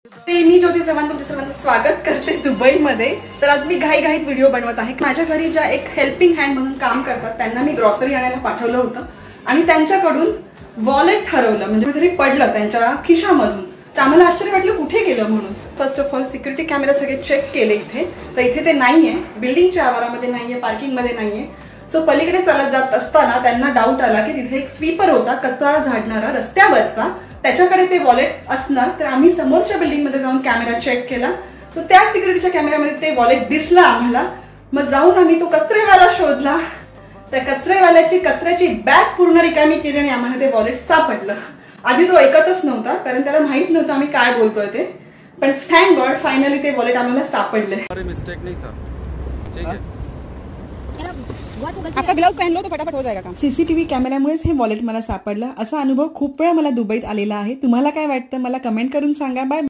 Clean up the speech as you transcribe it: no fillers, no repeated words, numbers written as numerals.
मी ज्योती चव्हाण तुमच्या सर्वांचं स्वागत करते दुबईमध्ये। तर आज मी घाईघाईत व्हिडिओ बनवत आहे। माझ्या घरी ज्या एक हेल्पिंग हँड म्हणून काम करतात त्यांना मी ग्रॉसरी आणायला पाठवलं होतं आणि त्यांच्याकडून वॉलेट हरवलं, म्हणजे कुठेतरी पडलं त्यांच्या खिशामधून। तर आम्हाला आश्चर्य वाटलं कुठे गेलं म्हणून। First of all security camera सगळे चेक केले इथे, तर इथे ते नाहीये, बिल्डिंगच्या आवारामध्ये नाहीये, पार्किंगमध्ये नाहीये। सो पलीकडे चालत जात असताना त्यांना डाऊट आला की तिथे एक स्वीपर होता कचरा झाडणारा रस्त्यावरचा, त्याच्याकडे ते वॉलेट असणार। तर आम्ही समोरच्या बिल्डिंग मध्ये जाऊन कॅमेरा चेक केला, सो त्या सिक्युरिटीच्या कॅमेऱ्यामध्ये ते वॉलेट दिसला आम्हाला। मग जाऊन आम्ही तो कचरेवाला शोधला, त्या कचरेवाल्याची कचऱ्याची बॅग पूर्ण रिकामी केली आणि आम्हाला ते वॉलेट सापडलं। आधी तो ऐकतच नव्हता कारण त्याला माहित नव्हतं आम्ही काय बोलतोय ते, पण थँक गॉड फायनली ते वॉलेट आम्हाला सापडले। मिस्टेक नहीं था, ठीक है। आपका ग्लव्स पहन लो तो फटाफट हो जाएगा काम। सीसीटीव्ही कॅमेऱ्यामुळेच हे वॉलेट मला सापडलं। असा अनुभव खूप वेळा मला दुबईत आलेला आहे। तुम्हाला काय वाटतं मला कमेंट करून सांगा। बाय।